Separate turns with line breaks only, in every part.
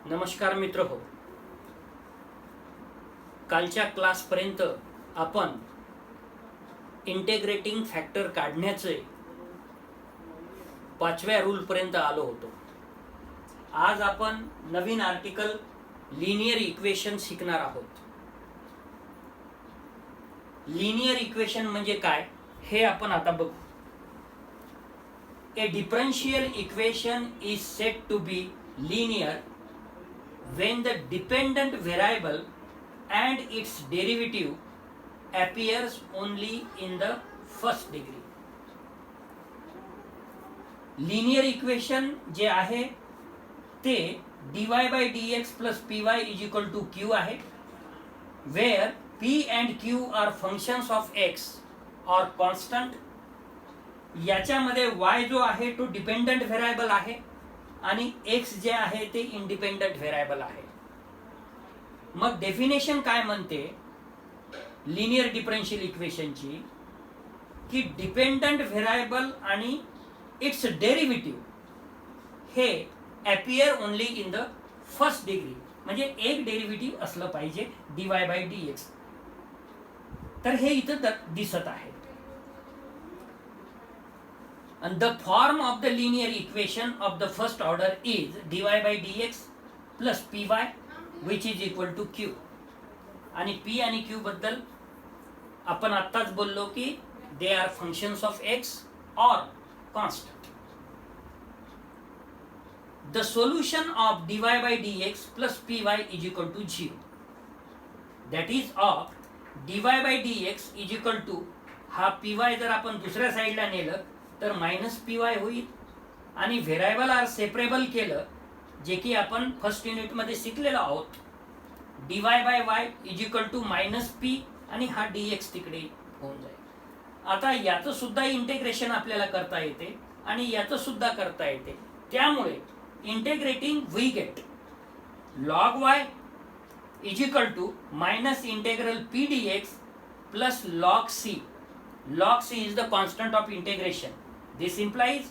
नमस्कार मित्र हो. कालच्या क्लासपर्यंत आपण इंटेग्रेटिंग फॅक्टर काढण्याचे 5व्या रूलपर्यंत आलो होतो. आज आपण नवीन आर्टिकल लिनियर इक्वेशन शिकणार आहोत. लिनियर इक्वेशन म्हणजे काय हे आपण आता बघू. A differential equation is said to be linear when the dependent variable and its derivative appears only in the first degree. Linear equation जे आहे ते dy by dx plus py is equal to q आहे, where p and q are functions of x or constant. याच्यामध्ये y जो आहे तो dependent variable आहे आणि x जे आहे ते इंडिपेंडंट व्हेरिएबल आहे. मग डेफिनेशन काय म्हणते लिनियर डिफरन्शियल इक्वेशनची की डिपेंडंट व्हेरिएबल आणि इट्स डेरिव्हेटिव्ह हे appear only in the first degree, म्हणजे एक डेरिव्हेटिव्ह असलं पाहिजे dy by dx. तर हे इथं दिसत आहे. And the form of the linear equation of the first order is dy by dx plus py which is equal to q. आणि p आणि q बद्दल आपण आत्ताच बोललो की they are functions of x or constant. The solution of dy by dx plus py is equal to 0. That is of dy by dx is equal to हा py जर आपण दुसऱ्या साईडला नेलं तर मायनस पी वाय होईल आणि variable R separable केलं जे की आपण फर्स्ट युनिटमध्ये शिकलेलो आहोत. dy by y is equal to minus P आणि हा dx तिकडे होऊन जाईल. आता याचं सुद्धा इंटिग्रेशन आपल्याला करता येते आणि याचं सुद्धा करता येते. त्यामुळे integrating we get log y is equal to minus integral P dx plus log c. log c is the constant of integration. This implies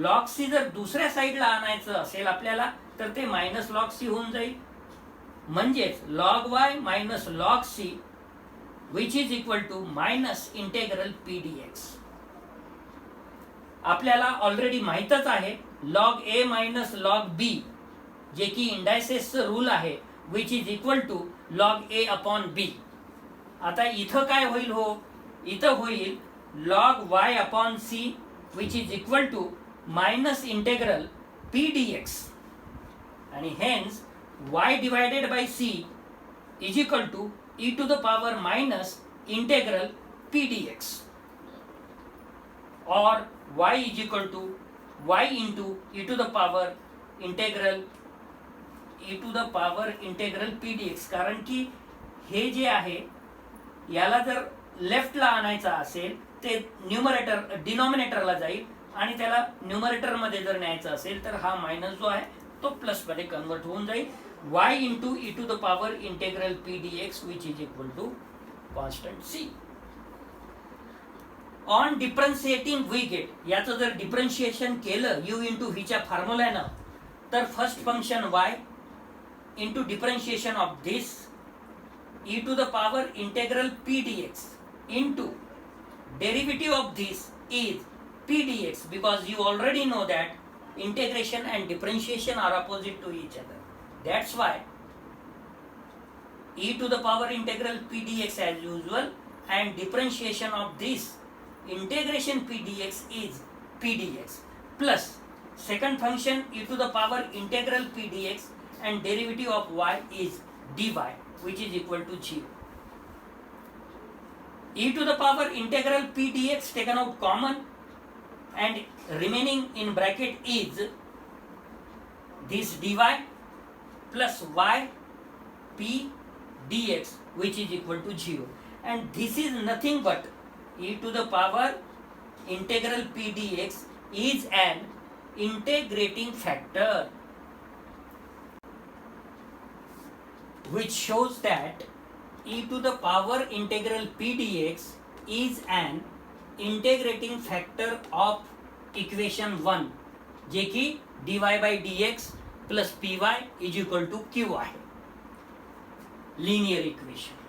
log c जर दुसऱ्या साईडला आणायचं असेल आपल्याला तर ते मायनस log c होऊन जाईल. म्हणजेच log y minus log c which is equal to minus integral P dx. आपल्याला ऑलरेडी माहीतच आहे log a minus log b जे की इंडायसेसचं रूल आहे which is equal to log a upon b. आता इथं काय होईल हो, इथं होईल log y upon c which is equal to minus integral p dx and hence y divided by c is equal to e to the power minus integral p dx or y is equal to y into e to the power integral p dx. कारण की हे जे आहे याला जर लेफ्टला आणायचा असेल ते न्यूमरेटर डिनॉमिनेटरला जाईल आणि त्याला न्यूमरेटर मध्ये जर न्यायचं असेल तर हा मायनस जो आहे तो प्लस मध्ये कन्वर्ट होऊन जाईल. y into e to the power integral P dx which is equal to constant c. On differentiating we get, याचं जर डिफरन्शिएशन केलं u इंटू व्हीच्या फॉर्म्युल्यानं तर first function y into differentiation of this e to the power integral p dx into derivative of this is p dx, because you already know that integration and differentiation are opposite to each other. That's why e to the power integral p dx as usual and differentiation of this integration p dx is p dx plus second function e to the power integral p dx and derivative of y is dy which is equal to 0. e to the power integral p dx taken out common and remaining in bracket is this dy plus y p dx which is equal to 0, and this is nothing but e to the power integral p dx is an integrating factor which shows that e to the power integral p dx is an integrating factor of equation 1 जे की dy by dx plus P y is equal to Q आहे linear equation.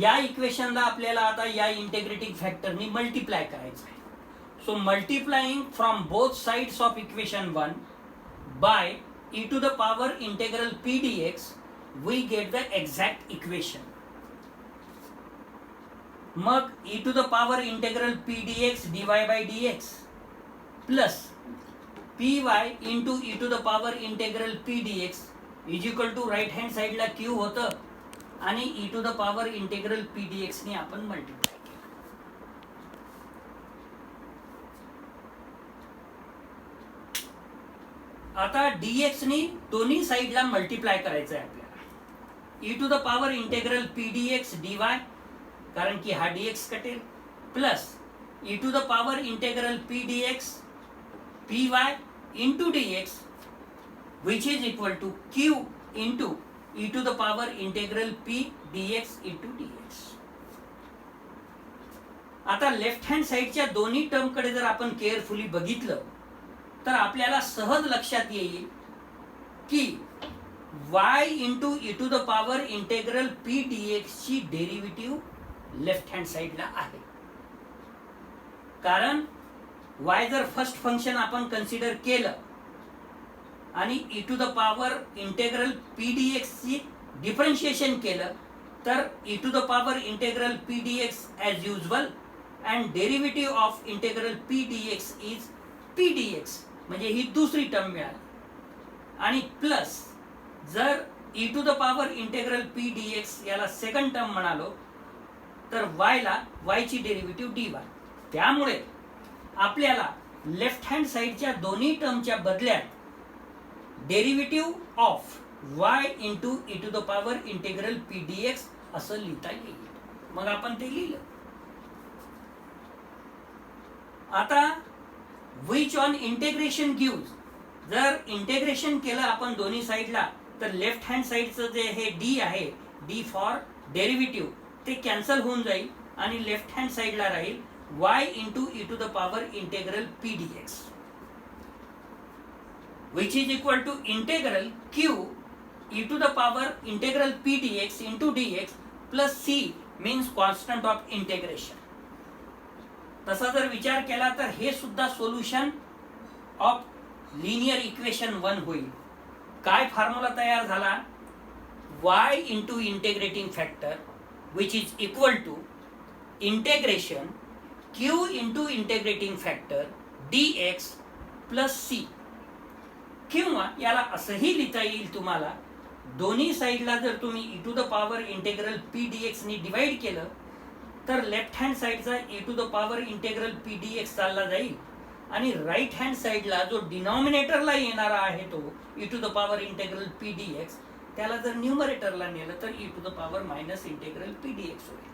या इक्वेशनला आपल्याला आता या integrating फॅक्टरनी multiply करायचं आहे. So multiplying from both sides of equation 1 by e to the power integral p dx we get the exact equation. मग e to the power integral p dx dy by dx plus py into e to the power integral p dx is equal to right hand side ला q होतं आणि e to the power integral p dx ने आपण multiply केलं. आता dx ने दोन्ही साइडला मल्टिप्लाय करायचं आहे आपल्याला. e to the power integral p dx dy कारण की हा dx कटेल plus e to the power integral p dx py into dx which is equal to q into e to the power integral p dx into dx. आता left hand साइडच्या दोन्ही term कडे जर आपण carefully बघितलं तर आपल्याला सहज लक्षात येईल की y into e to the power integral P dx ची डेरिव्हेटिव्ह लेफ्ट हँड साइडला आहे. कारण y जर फर्स्ट फंक्शन आपण कन्सिडर केलं आणि e to the power integral P dx ची डिफरन्शिएशन केलं तर E to the power integral P dx as usual and derivative of integral P dx is P dx म्हणजे ही दुसरी टर्म मिळाली. आणि प्लस जर e to the power integral P dx याला सेकंड टर्म म्हणालो तर y ला y ची डेरिव्हेटिव्ह dy. त्यामुळे आपल्याला लेफ्ट हँड साइडच्या दोन्ही टर्मच्या बदल्यात derivative of y into e to the power integral P dx असं लिहिता येईल. मग आपण ते लिहिलं. आता which on integration gives जर इंटेग्रेशन केलं आपण दोन्ही साइडला तर लेफ्ट हँड साइडचं जे हे d आहे d फॉर डेरिव्हेटिव्ह ते कॅन्सल होऊन जाईल आणि लेफ्ट हँड साइडला राहील y into e to the power integral P dx which is equal to integral q e to the power integral p dx into dx plus c means constant of integration. तसा जर विचार केला तर हे सुद्धा solution of linear equation 1 होईल. काय formula तयार झाला y into integrating factor which is equal to integration q into integrating factor dx plus c. किंवा याला असंही लिहिता येईल तुम्हाला दोन्ही साइडला जर तुम्ही E to the power integral P dx ने डिवाइड केलं तर लेफ्ट हँड साइडचा E to the power integral P dx चालला जाईल आणि राइट हँड साइडला जो डिनॉमिनेटरला येणारा आहे तो e to the power integral P dx त्याला जर न्यूमरेटरला नेलं तर E to the power minus integral P dx होईल.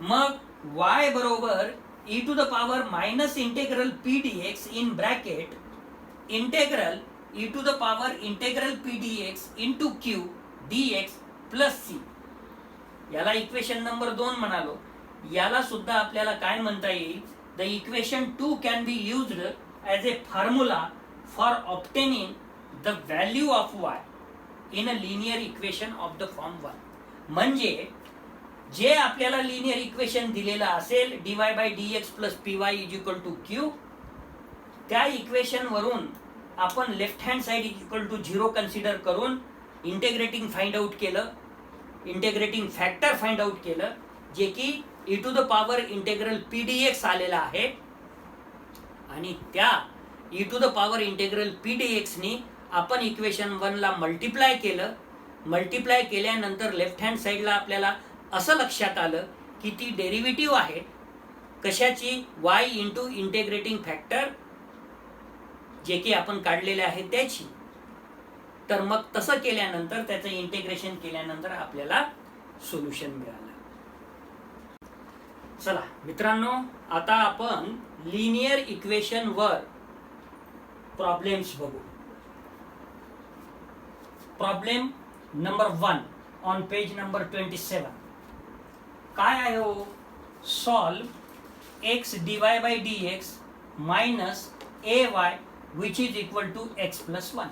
मग y बरोबर e to the power minus integral P dx in bracket integral e to the power integral P dx इंटू क्यू dx प्लस c. याला इक्वेशन नंबर 2 म्हणालो. याला सुद्धा आपल्याला काय म्हणता येईल the equation 2 can be used as A formula for obtaining the value of y in a linear equation of the form 1. म्हणजे जे आपल्याला लिनियर इक्वेशन दिलेलं असेल dy by dx plus py is equal to q त्या इक्वेशन वरून आपण left hand side is equal to 0 consider करून इंटेग्रेटिंग फाइंड आउट केलं. इंटेग्रेटिंग फॅक्टर फाइंड आउट केलं जे की e to the power integral P dx आलेला आहे आणि त्या e to the power integral P dx नी आपण इक्वेशन 1 ला मल्टिप्लाय केलं. मल्टिप्लाय केल्यानंतर लेफ्ट हँड साइडला आपल्याला असं लक्षात आलं की ती डेरिव्हेटिव्ह आहे कशाची y इंटू इंटेग्रेटिंग फॅक्टर जे की आपण काढलेले आहे त्याची. तर मग तसं केल्यानंतर त्याचं इंटिग्रेशन केल्यानंतर आपल्याला सोल्युशन मिळालं. चला मित्रांनो आता आपण लिनियर इक्वेशन वर प्रॉब्लेम्स बघू. Problem number 1 on page number 27 काय आहे हो solve x dy by dx minus ay which is equal to x plus one.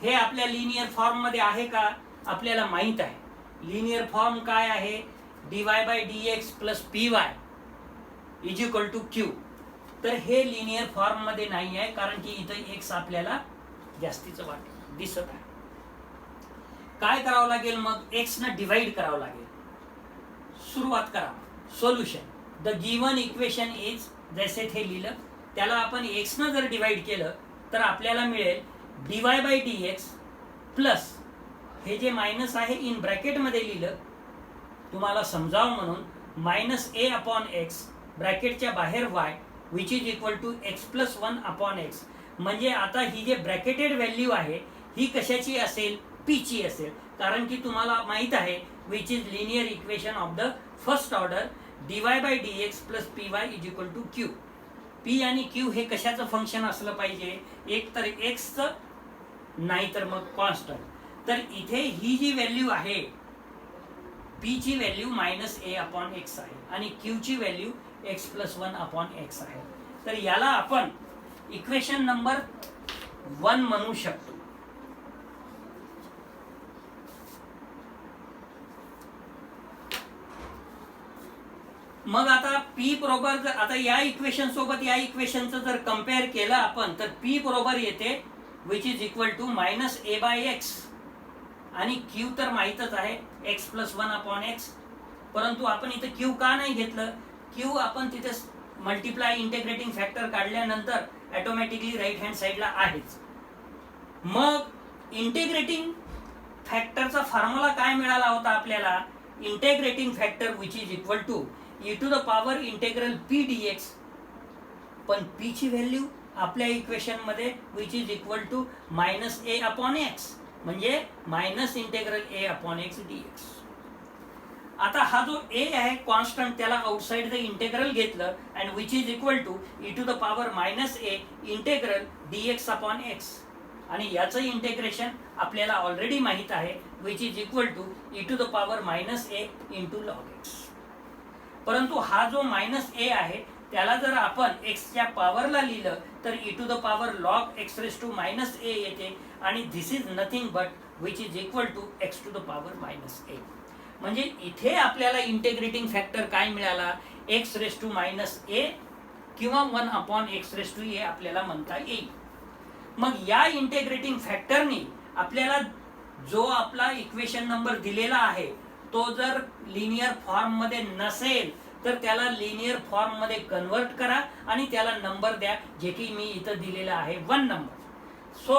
हे आपल्या लिनियर फॉर्म मध्ये आहे का? आपल्याला माहित आहे लिनियर फॉर्म काय आहे. dy by dx plus P y is equal to Q. तर हे लिनियर फॉर्म मध्ये नाही आहे, कारण की इथं एक्स आपल्याला जास्तीचं वाटत दिसत आहे. काय करावं लागेल मग? एक्स न डिवाइड करावं लागेल. सुरुवात करा. Solution. The given equation is, जैसे थे लिहिलं त्याला आपण एक्स न जर डिवाइड केलं तर आपल्याला मिळेल dy बाय dx प्लस हे जे मायनस आहे इन ब्रॅकेट मध्ये लिहिलं तुम्हाला समजावं म्हणून, मायनस ए अपॉन एक्स ब्रॅकेटच्या बाहेर y which is equal to x plus one upon x. म्हणजे आता ही जे ब्रॅकेटेड व्हॅल्यू आहे ही कशाची असेल? पी ची असेल, कारण की तुम्हाला माहित आहे which is linear equation of the first order dy by dx plus P y is equal to Q. P आणि क्यू हे कशाचं फंक्शन असलं पाहिजे? एक तर एक्सचं, नाही तर मग कॉन्स्टंट. तर इथे ही जी व्हॅल्यू आहे पी ची value minus a upon x आहे आणि क्यू ची value x plus one upon x आहे. तर याला आपण इक्वेशन नंबर 1 म्हणू शकतो. मग आता पी बरोबर जर आता या इक्वेशन सोबत या इक्वेशनचं जर कंपेअर केलं आपण तर पी बरोबर येते which is equal to minus a by x आणि क्यू तर माहीतच आहे x plus one upon x. परंतु आपण इथं क्यू का नाही घेतलं? क्यू आपण तिथे मल्टिप्लाय इंटिग्रेटिंग फॅक्टर काढल्यानंतर ऑटोमॅटिकली राईट हँड साईडला आहेच. मग इंटिग्रेटिंग फॅक्टरचा फॉर्म्युला काय मिळाला होता आपल्याला? Integrating factor which is equal to e to the power integral P dx. पण पी ची व्हॅल्यू आपल्या इक्वेशन मध्ये which is equal to minus a upon x, म्हणजे minus integral a upon x dx. आता हा जो ए आहे constant त्याला आउटसाइड द इंटेग्रल घेतलं and which is equal to e to the power minus a integral dx upon x. आणि याचं integration आपल्याला ऑलरेडी माहित आहे which is equal to e to the power minus a into log x. परंतु हा जो minus A आहे त्याला जर आपण एक्सच्या पॉवरला लिहिलं तर E to the power log X raise to minus A येते आणि this is nothing but which is equal to x to the power minus A. म्हणजे इथे आपल्याला इंटिग्रेटिंग फॅक्टर काय मिळाला? X raise to minus A किंवा 1 upon X raise to A आपल्याला म्हणता येईल. मग या इंटिग्रेटिंग फॅक्टरनी आपल्याला जो आपला इक्वेशन नंबर दिलेला आहे तो जर लिनियर फॉर्म मध्ये नसेल तर त्याला लिनियर फॉर्म मध्ये कन्वर्ट करा आणि त्याला नंबर द्या, जे की मी इथं दिलेला आहे 1 number. So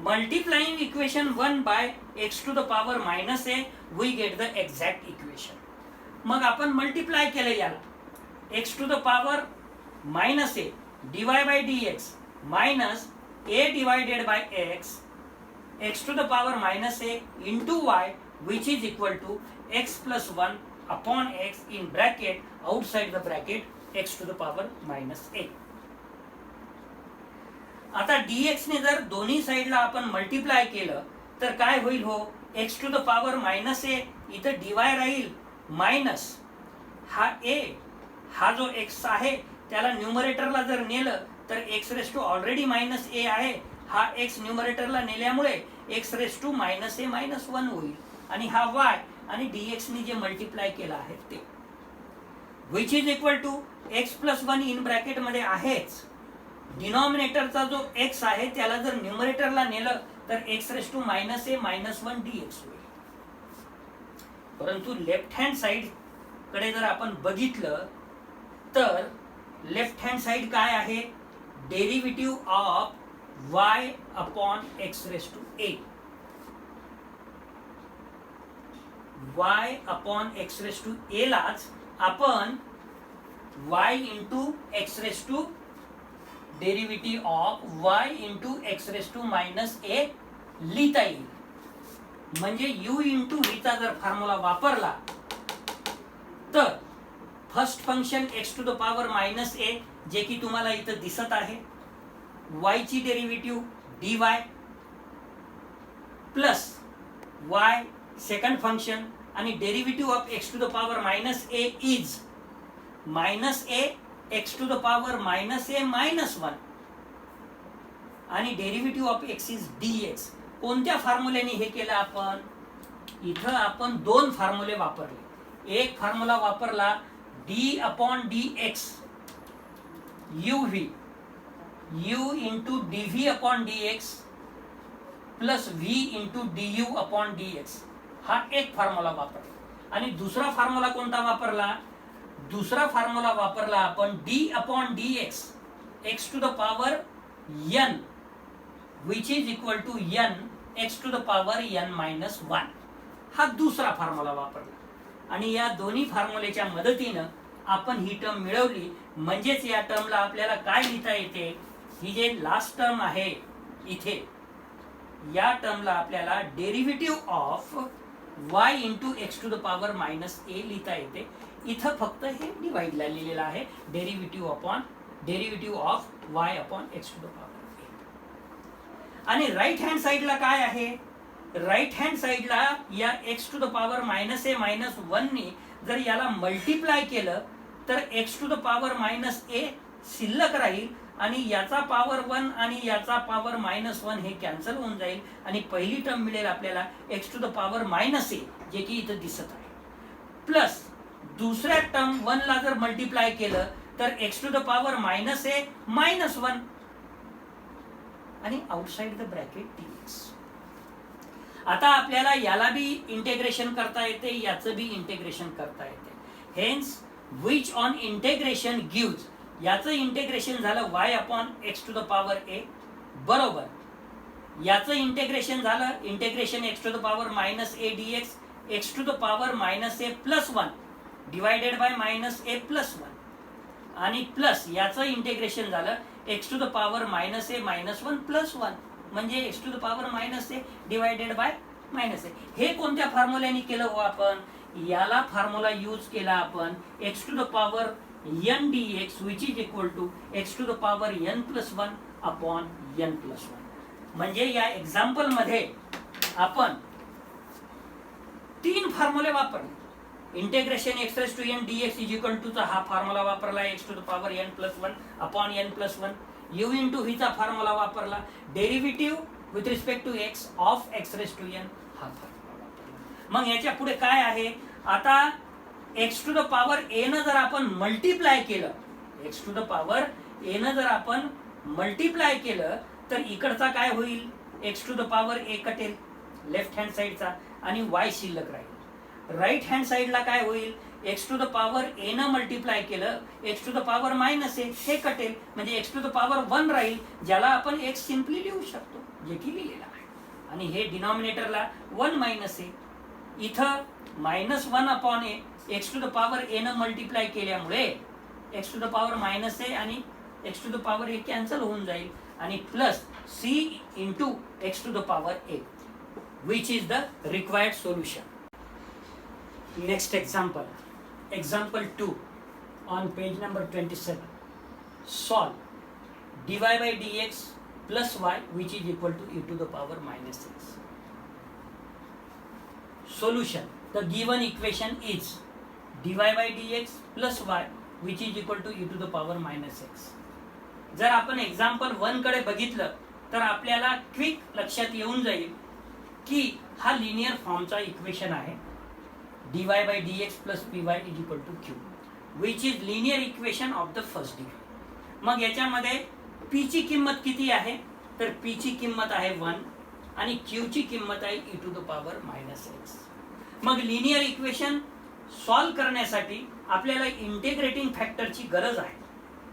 multiplying equation 1 by x to the power minus a, we get the exact equation. मग आपण मल्टिप्लाय केलं याला x to the power minus a dy by dx minus a divided by x to the power minus a into y which is equal to x plus 1 upon x in bracket outside the bracket x to the power minus a. आता dx ने जर दोन्ही साइडला आपण multiply केलं तर काय होईल? हो, x to the power minus ए इथं dy राहील मायनस हा a, हा जो x आहे त्याला न्यूमरेटरला जर नेलं तर x raise to already minus A आहे, हा x न्यूमरेटरला नेल्यामुळे x raise to minus A minus 1 होईल आणि हा y आणि dx ने जे मल्टिप्लाय केलं आहे ते which is equal to x plus 1 in bracket मध्ये आहेच. डिनॉमिनेटरचा जो x आहे त्याला जर न्यूमरेटरला नेलं तर x raise to minus A minus 1 dx होईल. परंतु लेफ्ट हँड साइड कडे जर आपण बघितलं तर लेफ्ट हँड साइड काय आहे? Derivative of y upon x raise to a. y upon x raise to a लाच आपण y into x raise to derivative of y into X raise to minus A लिहिता येईल. म्हणजे u into v चा जर formula वापरला तर first function x to the power minus A जे की तुम्हाला इथं दिसत आहे, y ची derivative dy plus y second function आणि derivative of x to the power minus A is minus A x to the power minus A minus 1 आणि derivative of X is dx. कोणत्या फॉर्म्युल्याने हे केलं आपण? इथं आपण दोन फॉर्म्युले वापरले. एक फॉर्म्युला वापरला d/dx uv u into dv/dx plus v into du/dx. हा एक फॉर्म्युला वापरला. आणि दुसरा फॉर्म्युला कोणता वापरला? दुसरा फॉर्म्युला वापरला आपण d/dx x to the power n which is equal to n x to the power n minus 1. हा दुसरा फॉर्म्युला वापरला आणि या दोन्ही फॉर्म्युलेच्या मदतीनं आपण ही टर्म मिळवली. म्हणजेच या टर्मला आपल्याला काय लिहिता येते? ही जे लास्ट टर्म आहे इथे, या टर्मला आपल्याला derivative of y into x to the power minus A लिहिता येते. इथं फक्त हे डिवाइडला लिहिलेलं आहे, derivative of y upon x to the power. आणि राईट हँड साइडला काय आहे? राईट हँड साइडला या X to the power minus A minus 1 ने जर याला मल्टिप्लाय केलं तर x to the power minus A शिल्लक राहील आणि याचा पॉवर 1 आणि याचा पॉवर मायनस 1 हे कॅन्सल होऊन जाईल आणि पहिली टर्म मिळेल आपल्याला X to the power minus A, जे की इथं दिसत आहे, प्लस दुसऱ्या टर्म 1 ला जर मल्टिप्लाय केलं तर x to the power minus A minus 1 आणि आउटसाइड द ब्रॅकेट dx. आता आपल्याला याला बी इंटिग्रेशन करता येते, याचं बी इंटिग्रेशन करता येते. Hence which on integration gives, याचं इंटिग्रेशन झालं y upon x to the power a बरोबर, याचं इंटिग्रेशन झालं integration x to the power minus a dx x to the power minus a plus 1 divided by minus a plus 1 आणि plus याचं integration झालं x to the power minus A minus 1 plus 1 म्हणजे x to the power minus a divided by minus a. हे कोणत्या फॉर्म्युल्याने केलं हो आपण? याला फॉर्म्युला यूज केला आपण x to the power n dx which is equal to x to the power n plus 1 upon n plus 1. म्हणजे या एक्झाम्पल मध्ये आपण तीन फॉर्म्युले वापरले. Integration x raise to n dx is equal to चा हा फॉर्म्युला वापरला x to the power n plus 1 upon n plus 1. u into v चा फॉर्म्युला वापरला. Derivative with respect to x of x raise to n हा formula वापरला. मग याच्या पुढे काय आहे? आता x to the power a न जर आपण मल्टिप्लाय केलं, x to the power a न जर आपण मल्टिप्लाय केलं तर इकडचा काय होईल? एक्स टू द पॉवर ए कटेल लेफ्ट हँड साइडचा आणि y शिल्लक राहील. राईट हँड साइडला काय होईल? X to the power a न मल्टिप्लाय केलं x to the power minus a हे कटेल म्हणजे एक्स टू द पॉवर 1 राहील, ज्याला आपण एक्स सिम्पली लिहू शकतो जे की लिहिलेलं आहे. आणि हे डिनॉमिनेटरला 1 मायनस ए, इथं minus 1 upon a x to the power a न मल्टिप्लाय केल्यामुळे x to the power minus a आणि x to the power a cancel होऊन जाईल आणि plus c into x to the power a which is the required solution. Next example, example 2 on page number 27. Solve dy by dx plus y which is equal to e to the power minus x. Solution, the given equation is dy by dx plus y which is equal to e to the power minus x. जर आपण example 1 कडे बघितलं तर आपल्याला quick लक्षात येऊन जाईल की हा लिनियर फॉर्मचा इक्वेशन आहे dy by dx plus py is equal to q which is linear equation of the first degree. मग याच्यामध्ये p ची किंमत किती आहे? तर p ची किंमत आहे 1 आणि q ची किंमत आहे e to the power minus x. मग लिनियर इक्वेशन सॉल्व करण्यासाठी आपल्याला इंटिग्रेटिंग फॅक्टरची गरज आहे.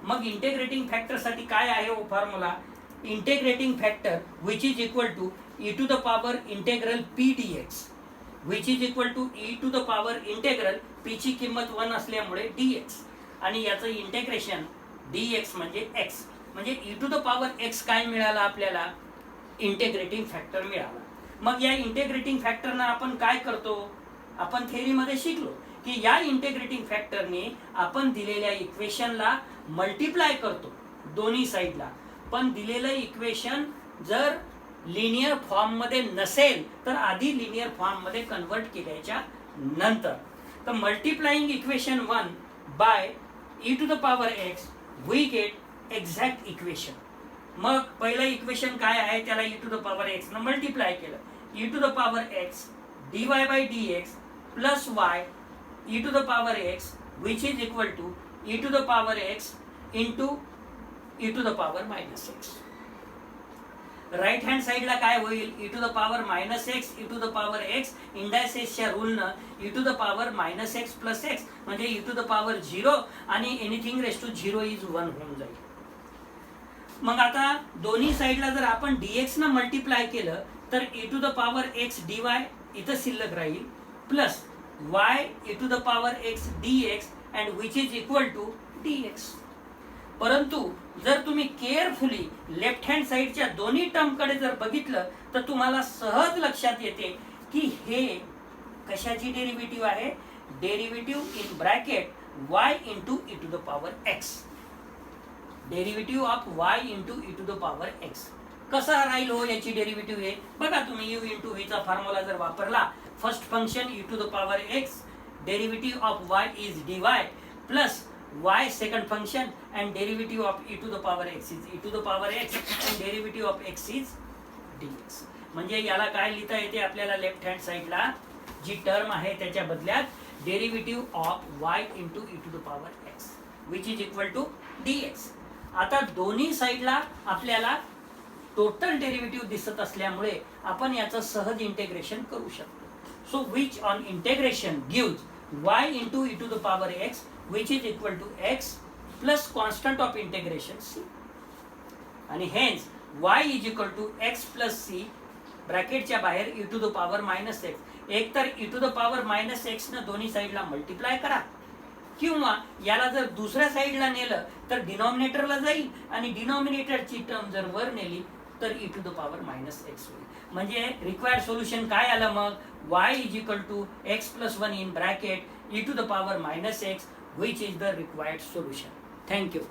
मग इंटिग्रेटिंग फॅक्टर साठी काय आहे हो formula? Integrating factor which is equal to e to the power integral p dx which is equal to e to the power integral p ची किंमत 1 असल्यामुळे dx आणि याचं इंटिग्रेशन dx म्हणजे x म्हणजे e to the power x काय मिळाला आपल्याला? इंटिग्रेटिंग फॅक्टर मिळाला. मग या इंटिग्रेटिंग फॅक्टरना आपण काय करतो? आपण थेअरीमध्ये शिकलो की या इंटिग्रेटिंग फॅक्टरने आपण दिलेल्या इक्वेशनला मल्टिप्लाय करतो दोन्ही साइडला. पण दिलेलं इक्वेशन जर लिनियर फॉर्म मध्ये नसेल तर आधी लिनियर फॉर्म मध्ये कन्वर्ट केल्याच्या नंतर तर multiplying equation 1 by e to the power x we get exact equation. मग पहिलं इक्वेशन काय आहे, त्याला e to the power x न मल्टिप्लाय केलं. e to the power x dy by dx plus y e to the power x which is equal to e to the power x into e to the power minus x. Right hand साईडला काय होईल, e to the power minus x e to the power x इंडायसेसच्या रूलनं e to the power minus x plus x म्हणजे e to the power 0 आणि anything raise to 0 is 1 होऊन जाईल. मग आता दोन्ही साईडला जर आपण dx न मल्टिप्लाय केलं तर e to the power x dy इथं शिल्लक राहील plus y e to the power x dx and which is equal to dx. परंतु जर तुम्ही केअरफुली लेफ्ट हँड साईडच्या दोन्ही टर्मकडे जर बघितलं तर तुम्हाला सहज लक्षात येते की हे कशाची डेरिव्हेटिव्ह आहे, derivative in bracket y into e to the power x. Derivative of y into e to the power x कसा राहील हो याची डेरिव्हेटिव्ह आहे बघा तुम्ही. u इंटू v चा फॉर्म्युला जर वापरला, first function e to the power x, derivative of y is dy plus y second function and derivative of e to the power x is e to the power x and derivative of x is dx. म्हणजे याला काय लिहिता येते आपल्याला, left hand साईडला जी term आहे त्याच्या बदल्यात derivative of y into e to the power x which is equal to dx. आता दोन्ही साईडला आपल्याला टोटल डेरिव्हेटिव्ह दिसत असल्यामुळे आपण याचं सहज इंटिग्रेशन करू शकतो. So which on integration gives y into e to the power x which is equal to x plus constant of integration c आणि hence y is equal to x plus c ब्रॅकेटच्या बाहेर e to the power minus x. एक तर e to the power minus x न दोन्ही साईडला multiply करा किंवा याला जर दुसऱ्या साईडला नेलं तर डिनॉमिनेटरला जाईल आणि डिनॉमिनेटरची टर्म जर वर नेली तर e to the power minus x होईल. म्हणजे रिक्वायर्ड सोल्युशन काय आलं मग, y is equal to x plus 1 in bracket e to the power minus x which is the required solution. Thank you.